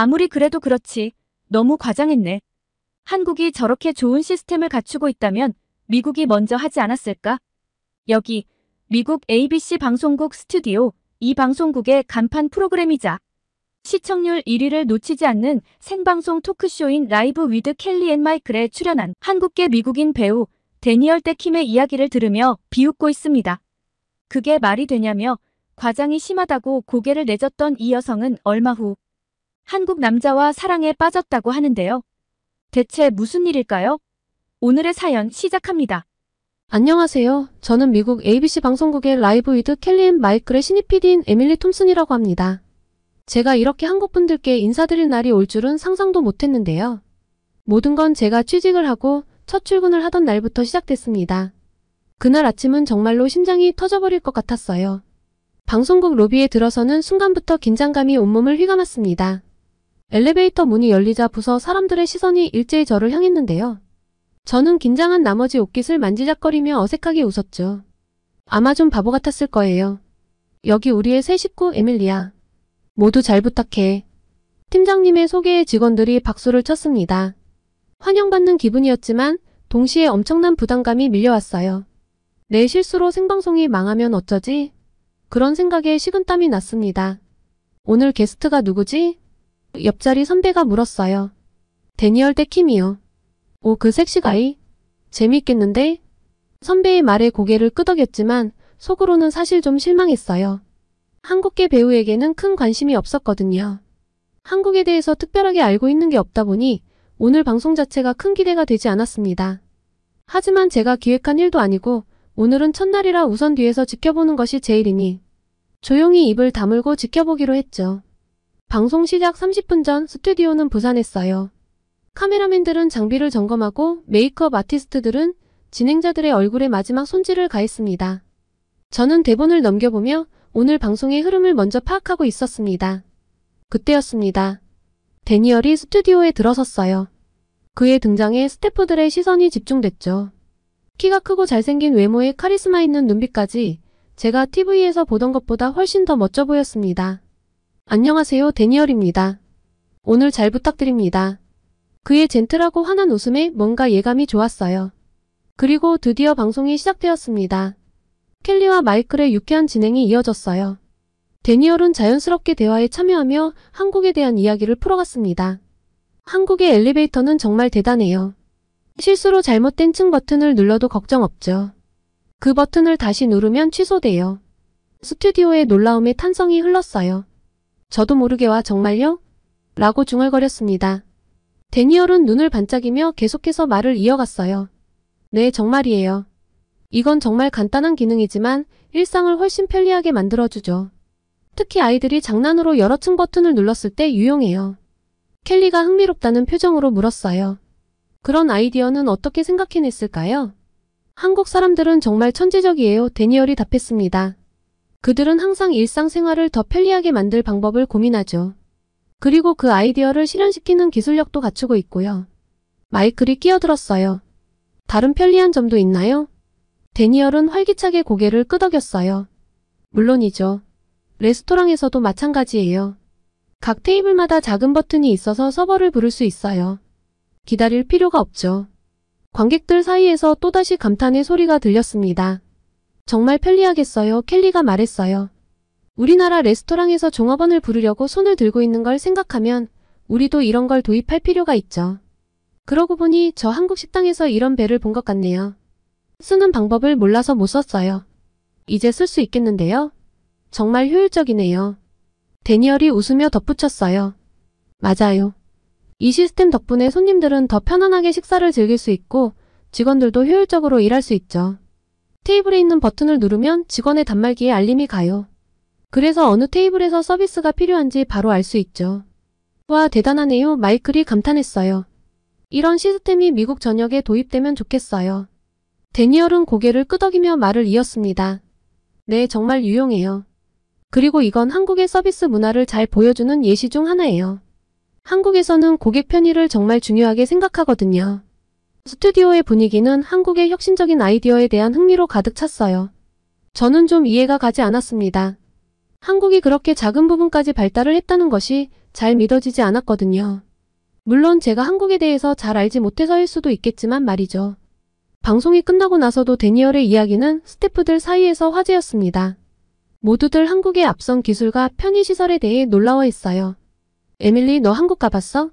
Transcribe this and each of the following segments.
아무리 그래도 그렇지. 너무 과장했네. 한국이 저렇게 좋은 시스템을 갖추고 있다면 미국이 먼저 하지 않았을까? 여기 미국 ABC 방송국 스튜디오, 이 방송국의 간판 프로그램이자 시청률 1위를 놓치지 않는 생방송 토크쇼인 라이브 위드 켈리 앤 마이클에 출연한 한국계 미국인 배우 데니얼 떼킴의 이야기를 들으며 비웃고 있습니다. 그게 말이 되냐며 과장이 심하다고 고개를 내젓던 이 여성은 얼마 후 한국 남자와 사랑에 빠졌다고 하는데요. 대체 무슨 일일까요? 오늘의 사연 시작합니다. 안녕하세요. 저는 미국 ABC 방송국의 라이브 위드 켈리 앤 마이클의 신입 PD인 에밀리 톰슨이라고 합니다. 제가 이렇게 한국 분들께 인사드릴 날이 올 줄은 상상도 못했는데요. 모든 건 제가 취직을 하고 첫 출근을 하던 날부터 시작됐습니다. 그날 아침은 정말로 심장이 터져버릴 것 같았어요. 방송국 로비에 들어서는 순간부터 긴장감이 온몸을 휘감았습니다. 엘리베이터 문이 열리자 부서 사람들의 시선이 일제히 저를 향했는데요. 저는 긴장한 나머지 옷깃을 만지작거리며 어색하게 웃었죠. 아마 좀 바보 같았을 거예요. 여기 우리의 새 식구 에밀리야. 모두 잘 부탁해. 팀장님의 소개에 직원들이 박수를 쳤습니다. 환영받는 기분이었지만 동시에 엄청난 부담감이 밀려왔어요. 내 실수로 생방송이 망하면 어쩌지? 그런 생각에 식은땀이 났습니다. 오늘 게스트가 누구지? 옆자리 선배가 물었어요. 데니얼 떼킴이요. 오, 그 섹시가이? 재미있겠는데? 선배의 말에 고개를 끄덕였지만 속으로는 사실 좀 실망했어요. 한국계 배우에게는 큰 관심이 없었거든요. 한국에 대해서 특별하게 알고 있는 게 없다 보니 오늘 방송 자체가 큰 기대가 되지 않았습니다. 하지만 제가 기획한 일도 아니고 오늘은 첫날이라 우선 뒤에서 지켜보는 것이 제 일이니 조용히 입을 다물고 지켜보기로 했죠. 방송 시작 30분 전 스튜디오는 부산했어요. 카메라맨들은 장비를 점검하고 메이크업 아티스트들은 진행자들의 얼굴에 마지막 손질을 가했습니다. 저는 대본을 넘겨보며 오늘 방송의 흐름을 먼저 파악하고 있었습니다. 그때였습니다. 데니얼이 스튜디오에 들어섰어요. 그의 등장에 스태프들의 시선이 집중됐죠. 키가 크고 잘생긴 외모에 카리스마 있는 눈빛까지 제가 TV에서 보던 것보다 훨씬 더 멋져 보였습니다. 안녕하세요, 데니얼입니다. 오늘 잘 부탁드립니다. 그의 젠틀하고 환한 웃음에 뭔가 예감이 좋았어요. 그리고 드디어 방송이 시작되었습니다. 켈리와 마이클의 유쾌한 진행이 이어졌어요. 데니얼은 자연스럽게 대화에 참여하며 한국에 대한 이야기를 풀어갔습니다. 한국의 엘리베이터는 정말 대단해요. 실수로 잘못된 층 버튼을 눌러도 걱정 없죠. 그 버튼을 다시 누르면 취소돼요. 스튜디오의 놀라움에 탄성이 흘렀어요. 저도 모르게 와 정말요? 라고 중얼거렸습니다. 데니얼은 눈을 반짝이며 계속해서 말을 이어갔어요. 네, 정말이에요. 이건 정말 간단한 기능이지만 일상을 훨씬 편리하게 만들어주죠. 특히 아이들이 장난으로 여러 층 버튼을 눌렀을 때 유용해요. 켈리가 흥미롭다는 표정으로 물었어요. 그런 아이디어는 어떻게 생각해냈을까요? 한국 사람들은 정말 천재적이에요. 데니얼이 답했습니다. 그들은 항상 일상생활을 더 편리하게 만들 방법을 고민하죠. 그리고 그 아이디어를 실현시키는 기술력도 갖추고 있고요. 마이클이 끼어들었어요. 다른 편리한 점도 있나요? 데니얼은 활기차게 고개를 끄덕였어요. 물론이죠. 레스토랑에서도 마찬가지예요. 각 테이블마다 작은 버튼이 있어서 서버를 부를 수 있어요. 기다릴 필요가 없죠. 관객들 사이에서 또다시 감탄의 소리가 들렸습니다. 정말 편리하겠어요. 켈리가 말했어요. 우리나라 레스토랑에서 종업원을 부르려고 손을 들고 있는 걸 생각하면 우리도 이런 걸 도입할 필요가 있죠. 그러고 보니 저 한국 식당에서 이런 벨을 본 것 같네요. 쓰는 방법을 몰라서 못 썼어요. 이제 쓸 수 있겠는데요? 정말 효율적이네요. 데니얼이 웃으며 덧붙였어요. 맞아요. 이 시스템 덕분에 손님들은 더 편안하게 식사를 즐길 수 있고 직원들도 효율적으로 일할 수 있죠. 테이블에 있는 버튼을 누르면 직원의 단말기에 알림이 가요. 그래서 어느 테이블에서 서비스가 필요한지 바로 알 수 있죠. 와, 대단하네요. 마이클이 감탄했어요. 이런 시스템이 미국 전역에 도입되면 좋겠어요. 데니얼은 고개를 끄덕이며 말을 이었습니다. 네, 정말 유용해요. 그리고 이건 한국의 서비스 문화를 잘 보여주는 예시 중 하나예요. 한국에서는 고객 편의를 정말 중요하게 생각하거든요. 스튜디오의 분위기는 한국의 혁신적인 아이디어에 대한 흥미로 가득 찼어요. 저는 좀 이해가 가지 않았습니다. 한국이 그렇게 작은 부분까지 발달을 했다는 것이 잘 믿어지지 않았거든요. 물론 제가 한국에 대해서 잘 알지 못해서일 수도 있겠지만 말이죠. 방송이 끝나고 나서도 데니얼의 이야기는 스태프들 사이에서 화제였습니다. 모두들 한국의 앞선 기술과 편의시설에 대해 놀라워했어요. 에밀리, 너 한국 가봤어?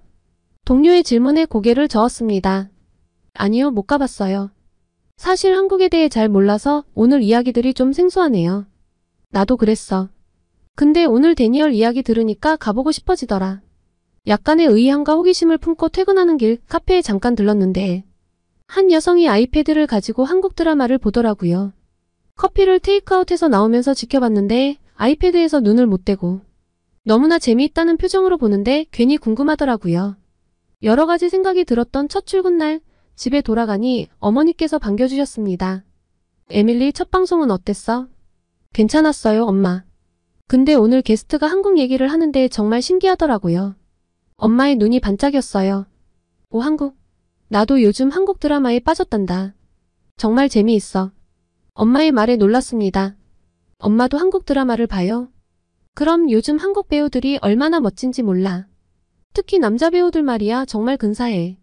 동료의 질문에 고개를 저었습니다. 아니요, 못 가봤어요. 사실 한국에 대해 잘 몰라서 오늘 이야기들이 좀 생소하네요. 나도 그랬어. 근데 오늘 데니얼 이야기 들으니까 가보고 싶어지더라. 약간의 의향과 호기심을 품고 퇴근하는 길 카페에 잠깐 들렀는데 한 여성이 아이패드를 가지고 한국 드라마를 보더라고요. 커피를 테이크아웃해서 나오면서 지켜봤는데 아이패드에서 눈을 못 떼고 너무나 재미있다는 표정으로 보는데 괜히 궁금하더라고요. 여러 가지 생각이 들었던 첫 출근날 집에 돌아가니 어머니께서 반겨주셨습니다. 에밀리, 첫 방송은 어땠어? 괜찮았어요, 엄마. 근데 오늘 게스트가 한국 얘기를 하는데 정말 신기하더라고요. 엄마의 눈이 반짝였어요. 오, 한국? 나도 요즘 한국 드라마에 빠졌단다. 정말 재미있어. 엄마의 말에 놀랐습니다. 엄마도 한국 드라마를 봐요? 그럼 요즘 한국 배우들이 얼마나 멋진지 몰라. 특히 남자 배우들 말이야 정말 근사해.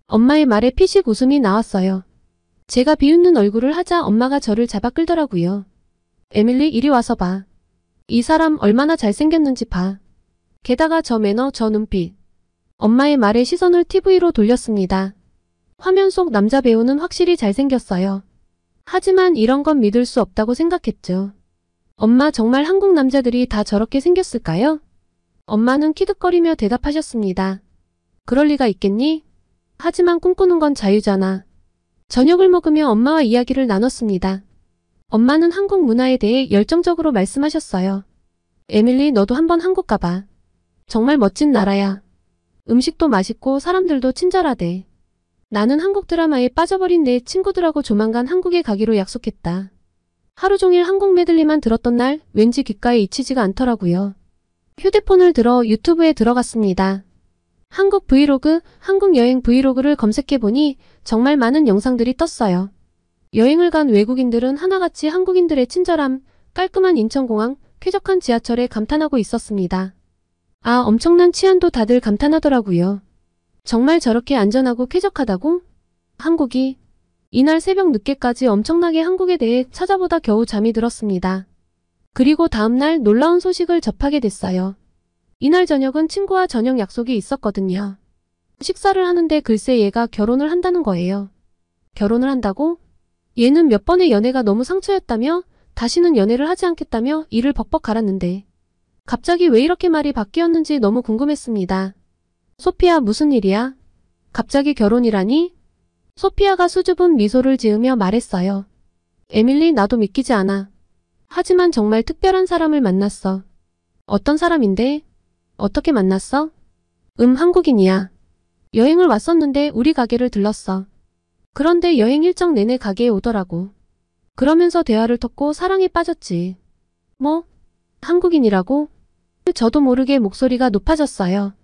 엄마의 말에 피식 웃음이 나왔어요. 제가 비웃는 얼굴을 하자 엄마가 저를 잡아 끌더라고요. 에밀리, 이리 와서 봐. 이 사람 얼마나 잘생겼는지 봐. 게다가 저 매너, 저 눈빛. 엄마의 말에 시선을 TV로 돌렸습니다. 화면 속 남자 배우는 확실히 잘생겼어요. 하지만 이런 건 믿을 수 없다고 생각했죠. 엄마, 정말 한국 남자들이 다 저렇게 생겼을까요? 엄마는 키득거리며 대답하셨습니다. 그럴 리가 있겠니? 하지만 꿈꾸는 건 자유잖아. 저녁을 먹으며 엄마와 이야기를 나눴습니다. 엄마는 한국 문화에 대해 열정적으로 말씀하셨어요. 에밀리, 너도 한번 한국 가봐. 정말 멋진 나라야. 음식도 맛있고 사람들도 친절하대. 나는 한국 드라마에 빠져버린 내 친구들하고 조만간 한국에 가기로 약속했다. 하루 종일 한국 메들리만 들었던 날 왠지 귓가에 잊히지가 않더라고요. 휴대폰을 들어 유튜브에 들어갔습니다. 한국 브이로그, 한국 여행 브이로그를 검색해보니 정말 많은 영상들이 떴어요. 여행을 간 외국인들은 하나같이 한국인들의 친절함, 깔끔한 인천공항, 쾌적한 지하철에 감탄하고 있었습니다. 아, 엄청난 치안도 다들 감탄하더라고요. 정말 저렇게 안전하고 쾌적하다고? 한국이? 이날 새벽 늦게까지 엄청나게 한국에 대해 찾아보다 겨우 잠이 들었습니다. 그리고 다음날 놀라운 소식을 접하게 됐어요. 이날 저녁은 친구와 저녁 약속이 있었거든요. 식사를 하는데 글쎄 얘가 결혼을 한다는 거예요. 결혼을 한다고? 얘는 몇 번의 연애가 너무 상처였다며 다시는 연애를 하지 않겠다며 이를 벅벅 갈았는데 갑자기 왜 이렇게 말이 바뀌었는지 너무 궁금했습니다. 소피아, 무슨 일이야? 갑자기 결혼이라니? 소피아가 수줍은 미소를 지으며 말했어요. 에밀리, 나도 믿기지 않아. 하지만 정말 특별한 사람을 만났어. 어떤 사람인데? 어떻게 만났어? 한국인이야. 여행을 왔었는데 우리 가게를 들렀어. 그런데 여행 일정 내내 가게에 오더라고. 그러면서 대화를 텄고 사랑에 빠졌지. 뭐? 한국인이라고? 저도 모르게 목소리가 높아졌어요.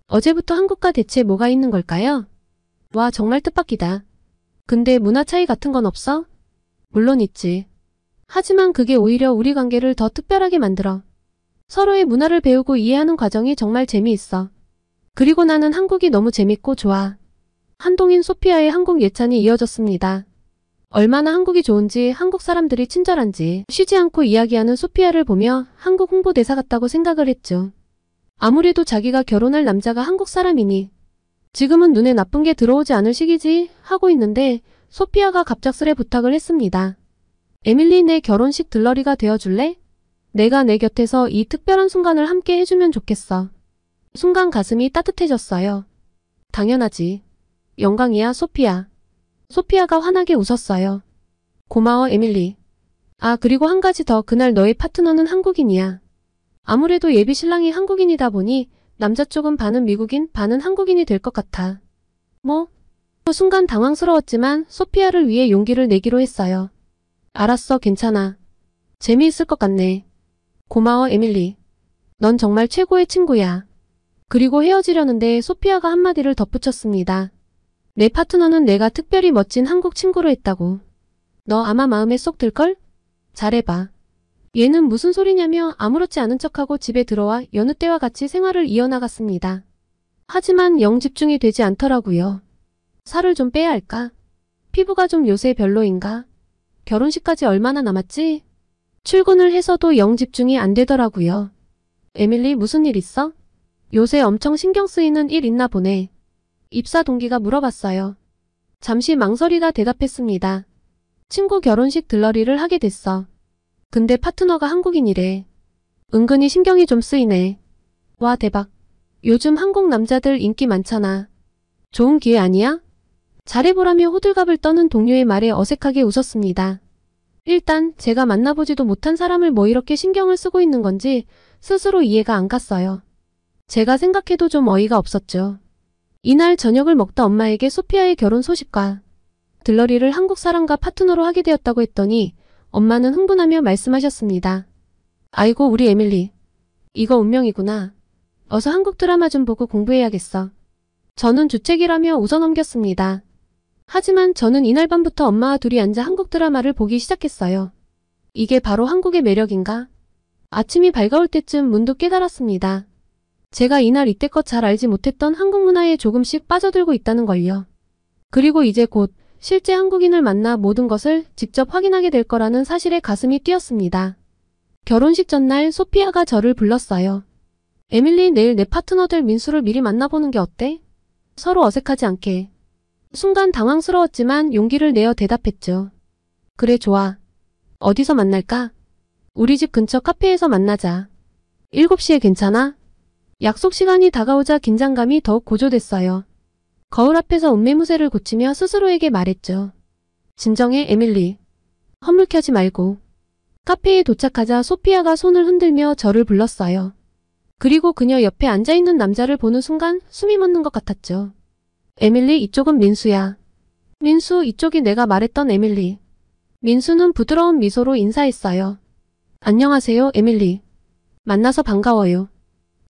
어제부터 한국과 대체 뭐가 있는 걸까요? 와, 정말 뜻밖이다. 근데 문화 차이 같은 건 없어? 물론 있지. 하지만 그게 오히려 우리 관계를 더 특별하게 만들어. 서로의 문화를 배우고 이해하는 과정이 정말 재미있어. 그리고 나는 한국이 너무 재밌고 좋아. 한동인 소피아의 한국 예찬이 이어졌습니다. 얼마나 한국이 좋은지, 한국 사람들이 친절한지 쉬지 않고 이야기하는 소피아를 보며 한국 홍보대사 같다고 생각을 했죠. 아무래도 자기가 결혼할 남자가 한국 사람이니 지금은 눈에 나쁜 게 들어오지 않을 시기지 하고 있는데 소피아가 갑작스레 부탁을 했습니다. 에밀리, 내 결혼식 들러리가 되어줄래? 내가 내 곁에서 이 특별한 순간을 함께 해주면 좋겠어. 순간 가슴이 따뜻해졌어요. 당연하지. 영광이야, 소피아. 소피아가 환하게 웃었어요. 고마워, 에밀리. 아, 그리고 한 가지 더, 그날 너의 파트너는 한국인이야. 아무래도 예비 신랑이 한국인이다 보니 남자 쪽은 반은 미국인, 반은 한국인이 될 것 같아. 뭐? 순간 당황스러웠지만 소피아를 위해 용기를 내기로 했어요. 알았어, 괜찮아. 재미있을 것 같네. 고마워, 에밀리. 넌 정말 최고의 친구야. 그리고 헤어지려는데 소피아가 한마디를 덧붙였습니다. 내 파트너는 내가 특별히 멋진 한국 친구로 했다고. 너 아마 마음에 쏙 들걸? 잘해봐. 얘는 무슨 소리냐며 아무렇지 않은 척하고 집에 들어와 여느 때와 같이 생활을 이어나갔습니다. 하지만 영 집중이 되지 않더라고요. 살을 좀 빼야 할까? 피부가 좀 요새 별로인가? 결혼식까지 얼마나 남았지? 출근을 해서도 영 집중이 안 되더라고요. 에밀리, 무슨 일 있어? 요새 엄청 신경 쓰이는 일 있나 보네. 입사 동기가 물어봤어요. 잠시 망설이다 대답했습니다. 친구 결혼식 들러리를 하게 됐어. 근데 파트너가 한국인이래. 은근히 신경이 좀 쓰이네. 와, 대박. 요즘 한국 남자들 인기 많잖아. 좋은 기회 아니야? 잘해보라며 호들갑을 떠는 동료의 말에 어색하게 웃었습니다. 일단 제가 만나보지도 못한 사람을 뭐 이렇게 신경을 쓰고 있는 건지 스스로 이해가 안 갔어요. 제가 생각해도 좀 어이가 없었죠. 이날 저녁을 먹다 엄마에게 소피아의 결혼 소식과 들러리를 한국 사람과 파트너로 하게 되었다고 했더니 엄마는 흥분하며 말씀하셨습니다. 아이고, 우리 에밀리. 이거 운명이구나. 어서 한국 드라마 좀 보고 공부해야겠어. 저는 주책이라며 웃어넘겼습니다. 하지만 저는 이날 밤부터 엄마와 둘이 앉아 한국 드라마를 보기 시작했어요. 이게 바로 한국의 매력인가? 아침이 밝아올 때쯤 문득 깨달았습니다. 제가 이날 이때껏 잘 알지 못했던 한국 문화에 조금씩 빠져들고 있다는 걸요. 그리고 이제 곧 실제 한국인을 만나 모든 것을 직접 확인하게 될 거라는 사실에 가슴이 뛰었습니다. 결혼식 전날 소피아가 저를 불렀어요. 에밀리, 내일 내 파트너들 민수를 미리 만나보는 게 어때? 서로 어색하지 않게. 순간 당황스러웠지만 용기를 내어 대답했죠. 그래, 좋아. 어디서 만날까? 우리 집 근처 카페에서 만나자. 7시에 괜찮아? 약속 시간이 다가오자 긴장감이 더욱 고조됐어요. 거울 앞에서 옷매무새를 고치며 스스로에게 말했죠. 진정해, 에밀리. 허물켜지 말고. 카페에 도착하자 소피아가 손을 흔들며 저를 불렀어요. 그리고 그녀 옆에 앉아있는 남자를 보는 순간 숨이 멎는 것 같았죠. 에밀리, 이쪽은 민수야. 민수, 이쪽이 내가 말했던 에밀리. 민수는 부드러운 미소로 인사했어요. 안녕하세요, 에밀리. 만나서 반가워요.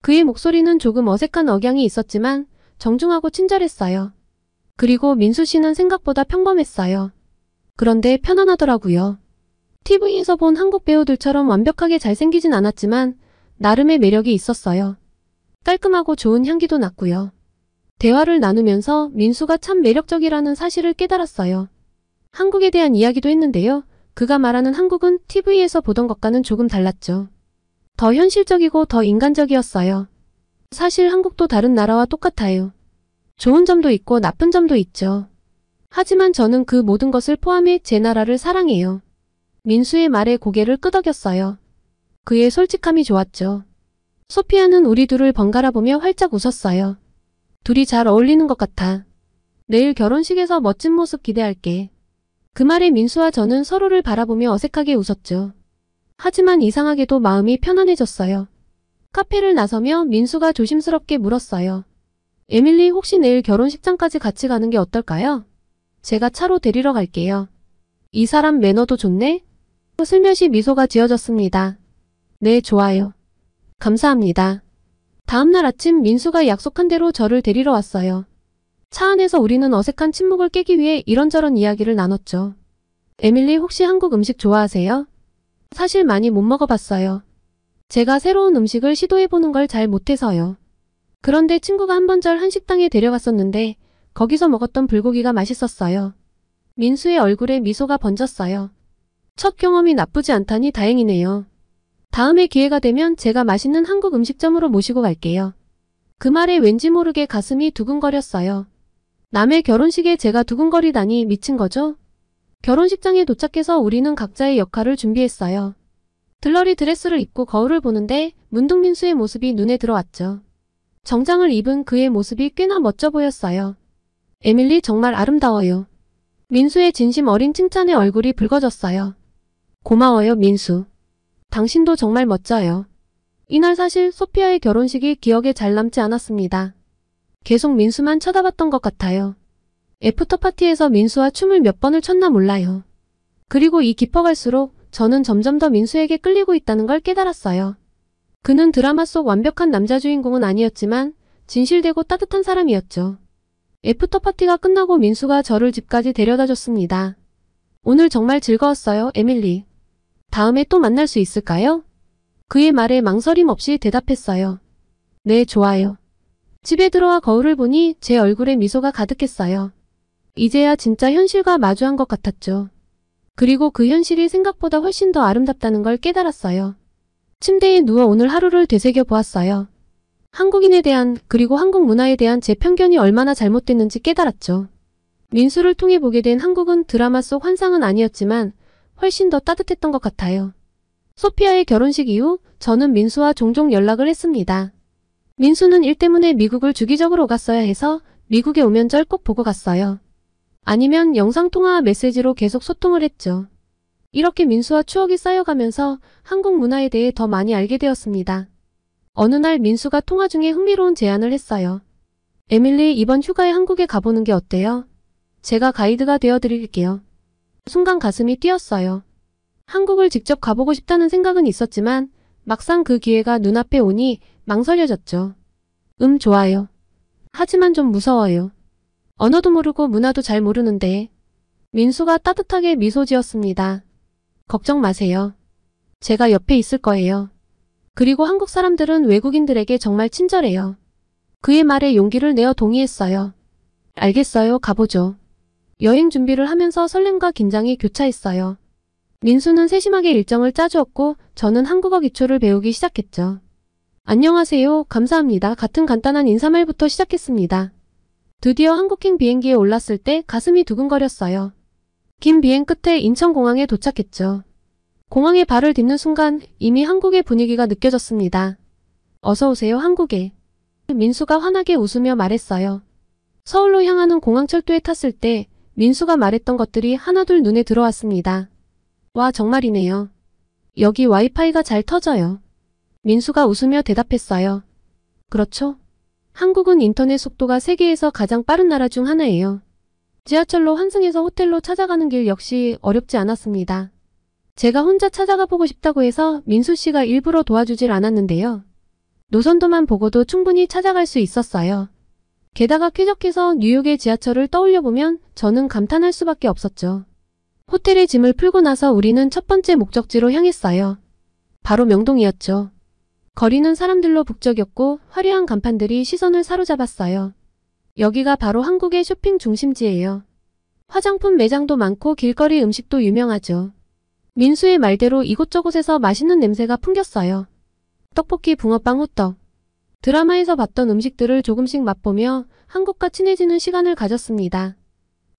그의 목소리는 조금 어색한 억양이 있었지만 정중하고 친절했어요. 그리고 민수 씨는 생각보다 평범했어요. 그런데 편안하더라고요. TV에서 본 한국 배우들처럼 완벽하게 잘생기진 않았지만 나름의 매력이 있었어요. 깔끔하고 좋은 향기도 났고요. 대화를 나누면서 민수가 참 매력적이라는 사실을 깨달았어요. 한국에 대한 이야기도 했는데요. 그가 말하는 한국은 TV에서 보던 것과는 조금 달랐죠. 더 현실적이고 더 인간적이었어요. 사실 한국도 다른 나라와 똑같아요. 좋은 점도 있고 나쁜 점도 있죠. 하지만 저는 그 모든 것을 포함해 제 나라를 사랑해요. 민수의 말에 고개를 끄덕였어요. 그의 솔직함이 좋았죠. 소피아는 우리 둘을 번갈아 보며 활짝 웃었어요. 둘이 잘 어울리는 것 같아. 내일 결혼식에서 멋진 모습 기대할게. 그 말에 민수와 저는 서로를 바라보며 어색하게 웃었죠. 하지만 이상하게도 마음이 편안해졌어요. 카페를 나서며 민수가 조심스럽게 물었어요. 에밀리, 혹시 내일 결혼식장까지 같이 가는 게 어떨까요? 제가 차로 데리러 갈게요. 이 사람 매너도 좋네? 슬며시 미소가 지어졌습니다. 네, 좋아요. 감사합니다. 다음날 아침 민수가 약속한 대로 저를 데리러 왔어요. 차 안에서 우리는 어색한 침묵을 깨기 위해 이런저런 이야기를 나눴죠. 에밀리, 혹시 한국 음식 좋아하세요? 사실 많이 못 먹어봤어요. 제가 새로운 음식을 시도해보는 걸 잘 못해서요. 그런데 친구가 한 번 절 한식당에 데려갔었는데 거기서 먹었던 불고기가 맛있었어요. 민수의 얼굴에 미소가 번졌어요. 첫 경험이 나쁘지 않다니 다행이네요. 다음에 기회가 되면 제가 맛있는 한국 음식점으로 모시고 갈게요. 그 말에 왠지 모르게 가슴이 두근거렸어요. 남의 결혼식에 제가 두근거리다니 미친 거죠? 결혼식장에 도착해서 우리는 각자의 역할을 준비했어요. 들러리 드레스를 입고 거울을 보는데 문득 민수의 모습이 눈에 들어왔죠. 정장을 입은 그의 모습이 꽤나 멋져 보였어요. 에밀리, 정말 아름다워요. 민수의 진심 어린 칭찬에 얼굴이 붉어졌어요. 고마워요, 민수. 당신도 정말 멋져요. 이날 사실 소피아의 결혼식이 기억에 잘 남지 않았습니다. 계속 민수만 쳐다봤던 것 같아요. 애프터 파티에서 민수와 춤을 몇 번을 췄나 몰라요. 그리고 이 깊어갈수록 저는 점점 더 민수에게 끌리고 있다는 걸 깨달았어요. 그는 드라마 속 완벽한 남자 주인공은 아니었지만 진실되고 따뜻한 사람이었죠. 애프터 파티가 끝나고 민수가 저를 집까지 데려다 줬습니다. 오늘 정말 즐거웠어요, 에밀리. 다음에 또 만날 수 있을까요? 그의 말에 망설임 없이 대답했어요. 네, 좋아요. 집에 들어와 거울을 보니 제 얼굴에 미소가 가득했어요. 이제야 진짜 현실과 마주한 것 같았죠. 그리고 그 현실이 생각보다 훨씬 더 아름답다는 걸 깨달았어요. 침대에 누워 오늘 하루를 되새겨 보았어요. 한국인에 대한 그리고 한국 문화에 대한 제 편견이 얼마나 잘못됐는지 깨달았죠. 민수를 통해 보게 된 한국은 드라마 속 환상은 아니었지만 훨씬 더 따뜻했던 것 같아요. 소피아의 결혼식 이후 저는 민수와 종종 연락을 했습니다. 민수는 일 때문에 미국을 주기적으로 갔어야 해서 미국에 오면 절 꼭 보고 갔어요. 아니면 영상통화 메시지로 계속 소통을 했죠. 이렇게 민수와 추억이 쌓여가면서 한국 문화에 대해 더 많이 알게 되었습니다. 어느 날 민수가 통화 중에 흥미로운 제안을 했어요. 에밀리, 이번 휴가에 한국에 가보는 게 어때요? 제가 가이드가 되어드릴게요. 순간 가슴이 뛰었어요. 한국을 직접 가보고 싶다는 생각은 있었지만 막상 그 기회가 눈앞에 오니 망설여졌죠. 좋아요. 하지만 좀 무서워요. 언어도 모르고 문화도 잘 모르는데. 민수가 따뜻하게 미소 지었습니다. 걱정 마세요. 제가 옆에 있을 거예요. 그리고 한국 사람들은 외국인들에게 정말 친절해요. 그의 말에 용기를 내어 동의했어요. 알겠어요, 가보죠. 여행 준비를 하면서 설렘과 긴장이 교차했어요. 민수는 세심하게 일정을 짜주었고 저는 한국어 기초를 배우기 시작했죠. 안녕하세요, 감사합니다 같은 간단한 인사말부터 시작했습니다. 드디어 한국행 비행기에 올랐을 때 가슴이 두근거렸어요. 긴 비행 끝에 인천공항에 도착했죠. 공항에 발을 딛는 순간 이미 한국의 분위기가 느껴졌습니다. 어서 오세요, 한국에. 민수가 환하게 웃으며 말했어요. 서울로 향하는 공항철도에 탔을 때 민수가 말했던 것들이 하나둘 눈에 들어왔습니다. 와, 정말이네요. 여기 와이파이가 잘 터져요. 민수가 웃으며 대답했어요. 그렇죠. 한국은 인터넷 속도가 세계에서 가장 빠른 나라 중 하나예요. 지하철로 환승해서 호텔로 찾아가는 길 역시 어렵지 않았습니다. 제가 혼자 찾아가 보고 싶다고 해서 민수 씨가 일부러 도와주질 않았는데요. 노선도만 보고도 충분히 찾아갈 수 있었어요. 게다가 쾌적해서 뉴욕의 지하철을 떠올려보면 저는 감탄할 수밖에 없었죠. 호텔에 짐을 풀고 나서 우리는 첫 번째 목적지로 향했어요. 바로 명동이었죠. 거리는 사람들로 북적였고 화려한 간판들이 시선을 사로잡았어요. 여기가 바로 한국의 쇼핑 중심지예요. 화장품 매장도 많고 길거리 음식도 유명하죠. 민수의 말대로 이곳저곳에서 맛있는 냄새가 풍겼어요. 떡볶이, 붕어빵, 호떡. 드라마에서 봤던 음식들을 조금씩 맛보며 한국과 친해지는 시간을 가졌습니다.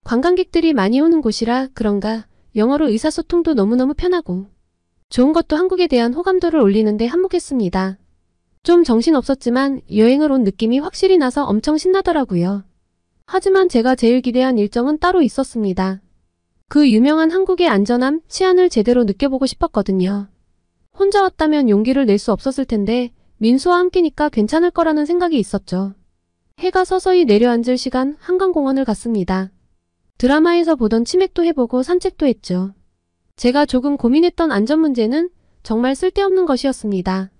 관광객들이 많이 오는 곳이라 그런가 영어로 의사소통도 너무너무 편하고 좋은 것도 한국에 대한 호감도를 올리는데 한몫했습니다. 좀 정신없었지만 여행을 온 느낌이 확실히 나서 엄청 신나더라고요. 하지만 제가 제일 기대한 일정은 따로 있었습니다. 그 유명한 한국의 안전함, 치안을 제대로 느껴보고 싶었거든요. 혼자 왔다면 용기를 낼 수 없었을 텐데 민수와 함께니까 괜찮을 거라는 생각이 있었죠. 해가 서서히 내려앉을 시간 한강공원을 갔습니다. 드라마에서 보던 치맥도 해보고 산책도 했죠. 제가 조금 고민했던 안전 문제는 정말 쓸데없는 것이었습니다.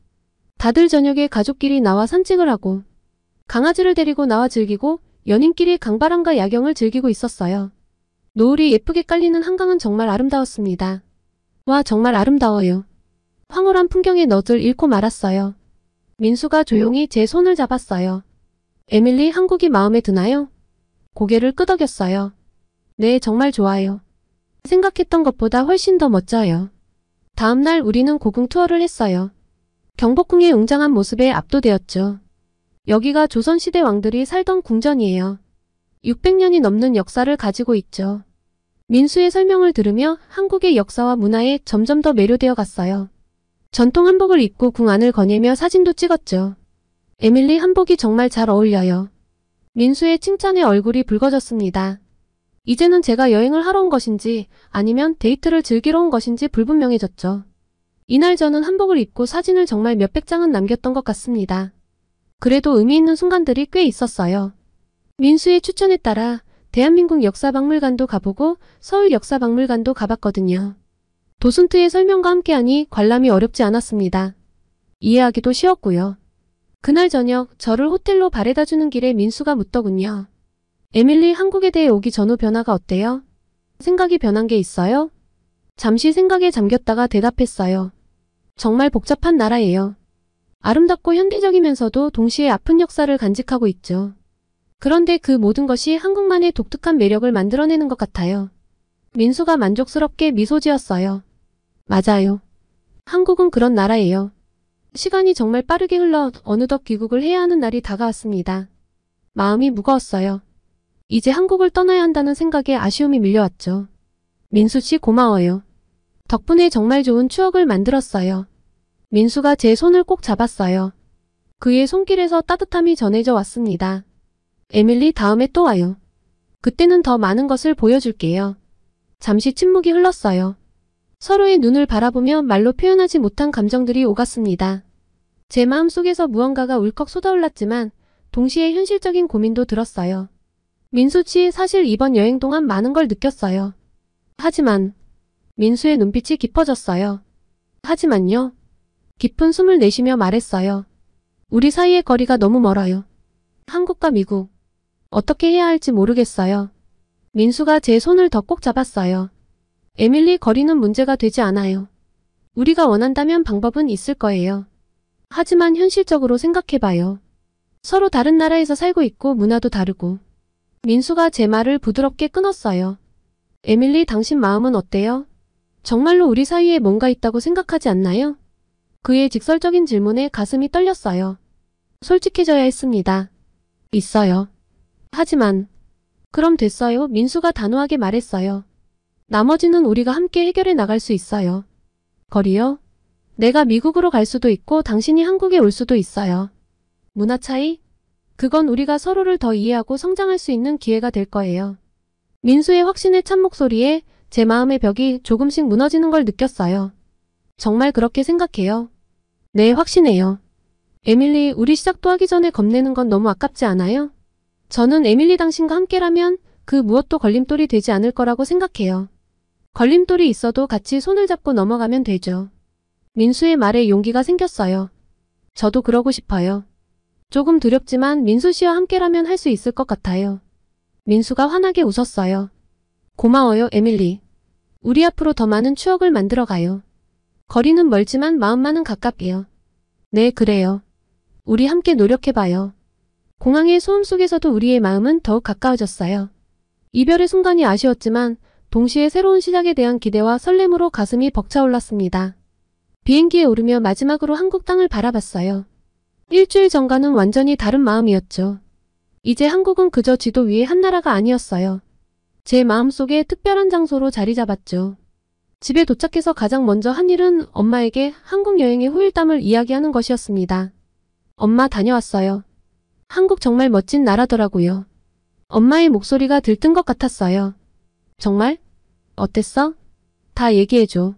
다들 저녁에 가족끼리 나와 산책을 하고 강아지를 데리고 나와 즐기고 연인끼리 강바람과 야경을 즐기고 있었어요. 노을이 예쁘게 깔리는 한강은 정말 아름다웠습니다. 와, 정말 아름다워요. 황홀한 풍경에 너들 잃고 말았어요. 민수가 조용히 제 손을 잡았어요. 에밀리, 한국이 마음에 드나요? 고개를 끄덕였어요. 네, 정말 좋아요. 생각했던 것보다 훨씬 더 멋져요. 다음날 우리는 고궁 투어를 했어요. 경복궁의 웅장한 모습에 압도되었죠. 여기가 조선시대 왕들이 살던 궁전이에요. 600년이 넘는 역사를 가지고 있죠. 민수의 설명을 들으며 한국의 역사와 문화에 점점 더 매료되어 갔어요. 전통 한복을 입고 궁 안을 거닐며 사진도 찍었죠. 에밀리, 한복이 정말 잘 어울려요. 민수의 칭찬에 얼굴이 붉어졌습니다. 이제는 제가 여행을 하러 온 것인지 아니면 데이트를 즐기러 온 것인지 불분명해졌죠. 이날 저는 한복을 입고 사진을 정말 몇백 장은 남겼던 것 같습니다. 그래도 의미 있는 순간들이 꽤 있었어요. 민수의 추천에 따라 대한민국 역사박물관도 가보고 서울역사박물관도 가봤거든요. 도슨트의 설명과 함께하니 관람이 어렵지 않았습니다. 이해하기도 쉬웠고요. 그날 저녁 저를 호텔로 바래다주는 길에 민수가 묻더군요. 에밀리, 한국에 대해 오기 전후 변화가 어때요? 생각이 변한 게 있어요? 잠시 생각에 잠겼다가 대답했어요. 정말 복잡한 나라예요. 아름답고 현대적이면서도 동시에 아픈 역사를 간직하고 있죠. 그런데 그 모든 것이 한국만의 독특한 매력을 만들어내는 것 같아요. 민수가 만족스럽게 미소 지었어요. 맞아요. 한국은 그런 나라예요. 시간이 정말 빠르게 흘러 어느덧 귀국을 해야 하는 날이 다가왔습니다. 마음이 무거웠어요. 이제 한국을 떠나야 한다는 생각에 아쉬움이 밀려왔죠. 민수 씨 고마워요. 덕분에 정말 좋은 추억을 만들었어요. 민수가 제 손을 꼭 잡았어요. 그의 손길에서 따뜻함이 전해져 왔습니다. 에밀리, 다음에 또 와요. 그때는 더 많은 것을 보여줄게요. 잠시 침묵이 흘렀어요. 서로의 눈을 바라보며 말로 표현하지 못한 감정들이 오갔습니다. 제 마음속에서 무언가가 울컥 쏟아올랐지만 동시에 현실적인 고민도 들었어요. 민수 씨, 사실 이번 여행 동안 많은 걸 느꼈어요. 하지만 민수의 눈빛이 깊어졌어요. 하지만요. 깊은 숨을 내쉬며 말했어요. 우리 사이의 거리가 너무 멀어요. 한국과 미국. 어떻게 해야 할지 모르겠어요. 민수가 제 손을 더 꼭 잡았어요. 에밀리, 거리는 문제가 되지 않아요. 우리가 원한다면 방법은 있을 거예요. 하지만 현실적으로 생각해봐요. 서로 다른 나라에서 살고 있고 문화도 다르고. 민수가 제 말을 부드럽게 끊었어요. 에밀리, 당신 마음은 어때요? 정말로 우리 사이에 뭔가 있다고 생각하지 않나요? 그의 직설적인 질문에 가슴이 떨렸어요. 솔직해져야 했습니다. 있어요. 하지만 그럼 됐어요. 민수가 단호하게 말했어요. 나머지는 우리가 함께 해결해 나갈 수 있어요. 거리요? 내가 미국으로 갈 수도 있고 당신이 한국에 올 수도 있어요. 문화 차이? 그건 우리가 서로를 더 이해하고 성장할 수 있는 기회가 될 거예요. 민수의 확신에 찬 목소리에 제 마음의 벽이 조금씩 무너지는 걸 느꼈어요. 정말 그렇게 생각해요. 네, 확신해요. 에밀리, 우리 시작도 하기 전에 겁내는 건 너무 아깝지 않아요? 저는 에밀리 당신과 함께라면 그 무엇도 걸림돌이 되지 않을 거라고 생각해요. 걸림돌이 있어도 같이 손을 잡고 넘어가면 되죠. 민수의 말에 용기가 생겼어요. 저도 그러고 싶어요. 조금 두렵지만 민수 씨와 함께라면 할 수 있을 것 같아요. 민수가 환하게 웃었어요. 고마워요, 에밀리. 우리 앞으로 더 많은 추억을 만들어가요. 거리는 멀지만 마음만은 가깝게요. 네, 그래요. 우리 함께 노력해봐요. 공항의 소음 속에서도 우리의 마음은 더욱 가까워졌어요. 이별의 순간이 아쉬웠지만 동시에 새로운 시작에 대한 기대와 설렘으로 가슴이 벅차올랐습니다. 비행기에 오르며 마지막으로 한국 땅을 바라봤어요. 일주일 전과는 완전히 다른 마음이었죠. 이제 한국은 그저 지도 위의 한 나라가 아니었어요. 제 마음속에 특별한 장소로 자리 잡았죠. 집에 도착해서 가장 먼저 한 일은 엄마에게 한국 여행의 후일담을 이야기하는 것이었습니다. 엄마, 다녀왔어요. 한국 정말 멋진 나라더라고요. 엄마의 목소리가 들뜬 것 같았어요. 정말? 어땠어? 다 얘기해줘.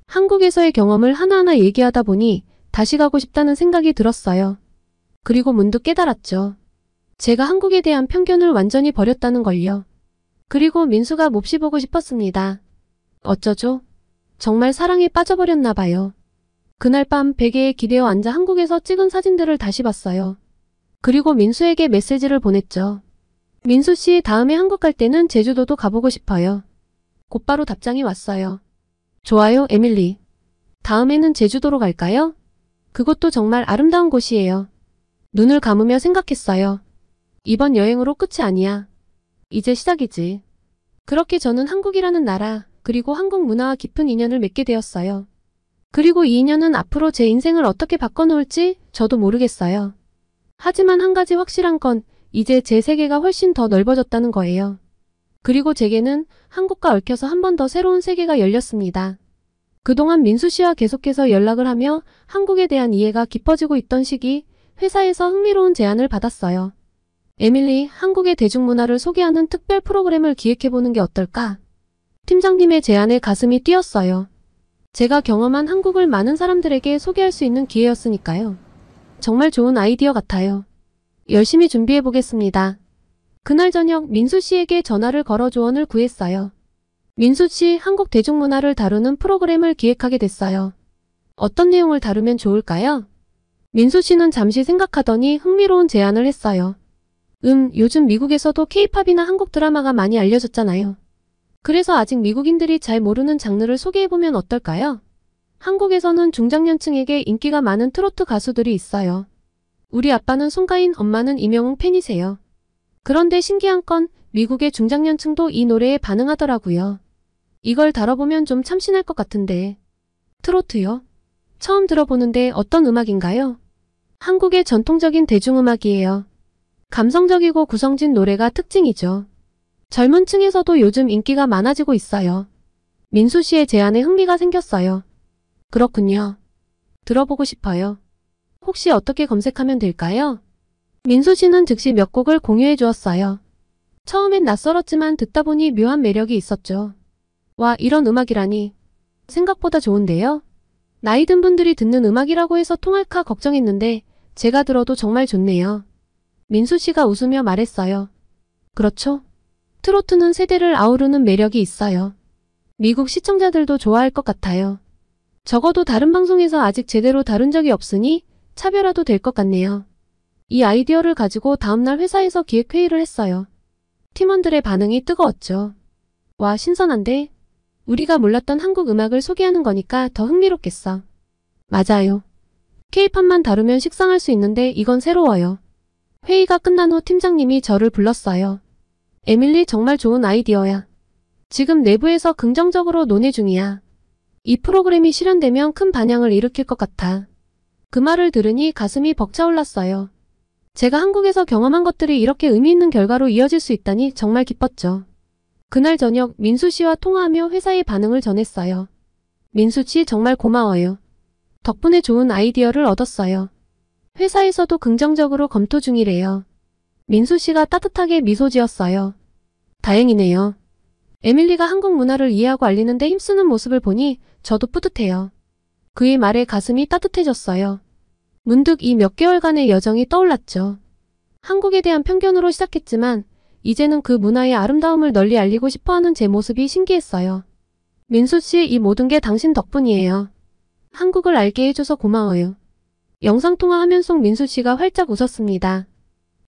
한국에서의 경험을 하나하나 얘기하다 보니 다시 가고 싶다는 생각이 들었어요. 그리고 문득 깨달았죠. 제가 한국에 대한 편견을 완전히 버렸다는 걸요. 그리고 민수가 몹시 보고 싶었습니다. 어쩌죠? 정말 사랑에 빠져버렸나 봐요. 그날 밤 베개에 기대어 앉아 한국에서 찍은 사진들을 다시 봤어요. 그리고 민수에게 메시지를 보냈죠. 민수 씨, 다음에 한국 갈 때는 제주도도 가보고 싶어요. 곧바로 답장이 왔어요. 좋아요, 에밀리. 다음에는 제주도로 갈까요? 그곳도 정말 아름다운 곳이에요. 눈을 감으며 생각했어요. 이번 여행으로 끝이 아니야. 이제 시작이지. 그렇게 저는 한국이라는 나라, 그리고 한국 문화와 깊은 인연을 맺게 되었어요. 그리고 이 인연은 앞으로 제 인생을 어떻게 바꿔놓을지 저도 모르겠어요. 하지만 한 가지 확실한 건 이제 제 세계가 훨씬 더 넓어졌다는 거예요. 그리고 제게는 한국과 얽혀서 한 번 더 새로운 세계가 열렸습니다. 그동안 민수 씨와 계속해서 연락을 하며 한국에 대한 이해가 깊어지고 있던 시기, 회사에서 흥미로운 제안을 받았어요. 에밀리, 한국의 대중문화를 소개하는 특별 프로그램을 기획해보는 게 어떨까? 팀장님의 제안에 가슴이 뛰었어요. 제가 경험한 한국을 많은 사람들에게 소개할 수 있는 기회였으니까요. 정말 좋은 아이디어 같아요. 열심히 준비해보겠습니다. 그날 저녁 민수 씨에게 전화를 걸어 조언을 구했어요. 민수 씨, 한국 대중문화를 다루는 프로그램을 기획하게 됐어요. 어떤 내용을 다루면 좋을까요? 민수 씨는 잠시 생각하더니 흥미로운 제안을 했어요. 요즘 미국에서도 K-팝이나 한국 드라마가 많이 알려졌잖아요. 그래서 아직 미국인들이 잘 모르는 장르를 소개해보면 어떨까요? 한국에서는 중장년층에게 인기가 많은 트로트 가수들이 있어요. 우리 아빠는 송가인, 엄마는 이명웅 팬이세요. 그런데 신기한 건 미국의 중장년층도 이 노래에 반응하더라고요. 이걸 다뤄보면 좀 참신할 것 같은데. 트로트요? 처음 들어보는데 어떤 음악인가요? 한국의 전통적인 대중음악이에요. 감성적이고 구성진 노래가 특징이죠. 젊은 층에서도 요즘 인기가 많아지고 있어요. 민수 씨의 제안에 흥미가 생겼어요. 그렇군요. 들어보고 싶어요. 혹시 어떻게 검색하면 될까요? 민수 씨는 즉시 몇 곡을 공유해 주었어요. 처음엔 낯설었지만 듣다 보니 묘한 매력이 있었죠. 와, 이런 음악이라니. 생각보다 좋은데요? 나이 든 분들이 듣는 음악이라고 해서 통할까 걱정했는데 제가 들어도 정말 좋네요. 민수 씨가 웃으며 말했어요. 그렇죠. 트로트는 세대를 아우르는 매력이 있어요. 미국 시청자들도 좋아할 것 같아요. 적어도 다른 방송에서 아직 제대로 다룬 적이 없으니 차별화도 될 것 같네요. 이 아이디어를 가지고 다음날 회사에서 기획회의를 했어요. 팀원들의 반응이 뜨거웠죠. 와, 신선한데? 우리가 몰랐던 한국 음악을 소개하는 거니까 더 흥미롭겠어. 맞아요. K-팝만 다루면 식상할 수 있는데 이건 새로워요. 회의가 끝난 후 팀장님이 저를 불렀어요. 에밀리, 정말 좋은 아이디어야. 지금 내부에서 긍정적으로 논의 중이야. 이 프로그램이 실현되면 큰 반향을 일으킬 것 같아. 그 말을 들으니 가슴이 벅차올랐어요. 제가 한국에서 경험한 것들이 이렇게 의미 있는 결과로 이어질 수 있다니 정말 기뻤죠. 그날 저녁 민수 씨와 통화하며 회사의 반응을 전했어요. 민수 씨, 정말 고마워요. 덕분에 좋은 아이디어를 얻었어요. 회사에서도 긍정적으로 검토 중이래요. 민수 씨가 따뜻하게 미소 지었어요. 다행이네요. 에밀리가 한국 문화를 이해하고 알리는데 힘쓰는 모습을 보니 저도 뿌듯해요. 그의 말에 가슴이 따뜻해졌어요. 문득 이 몇 개월간의 여정이 떠올랐죠. 한국에 대한 편견으로 시작했지만 이제는 그 문화의 아름다움을 널리 알리고 싶어하는 제 모습이 신기했어요. 민수 씨, 이 모든 게 당신 덕분이에요. 한국을 알게 해줘서 고마워요. 영상통화화면 속 민수 씨가 활짝 웃었습니다.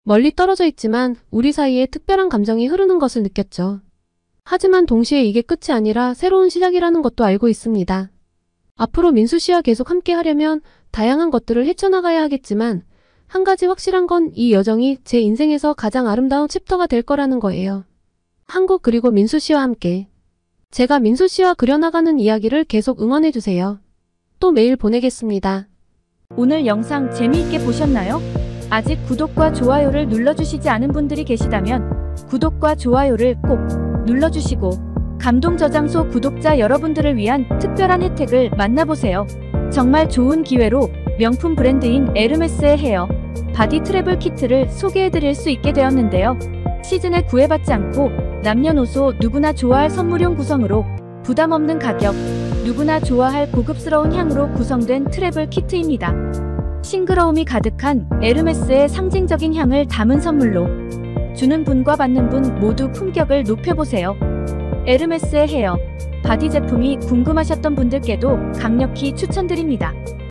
멀리 떨어져 있지만 우리 사이에 특별한 감정이 흐르는 것을 느꼈죠. 하지만 동시에 이게 끝이 아니라 새로운 시작이라는 것도 알고 있습니다. 앞으로 민수 씨와 계속 함께 하려면 다양한 것들을 헤쳐나가야 하겠지만 한 가지 확실한 건 이 여정이 제 인생에서 가장 아름다운 챕터가 될 거라는 거예요. 한국 그리고 민수 씨와 함께. 제가 민수 씨와 그려나가는 이야기를 계속 응원해주세요. 또 메일 보내겠습니다. 오늘 영상 재미있게 보셨나요? 아직 구독과 좋아요를 눌러주시지 않은 분들이 계시다면 구독과 좋아요를 꼭 눌러주시고 감동저장소 구독자 여러분들을 위한 특별한 혜택을 만나보세요. 정말 좋은 기회로 명품 브랜드인 에르메스의 헤어, 바디 트래블 키트를 소개해드릴 수 있게 되었는데요. 시즌에 구애받지 않고 남녀노소 누구나 좋아할 선물용 구성으로 부담 없는 가격, 누구나 좋아할 고급스러운 향으로 구성된 트래블 키트입니다. 싱그러움이 가득한 에르메스의 상징적인 향을 담은 선물로 주는 분과 받는 분 모두 품격을 높여보세요. 에르메스의 헤어, 바디 제품이 궁금하셨던 분들께도 강력히 추천드립니다.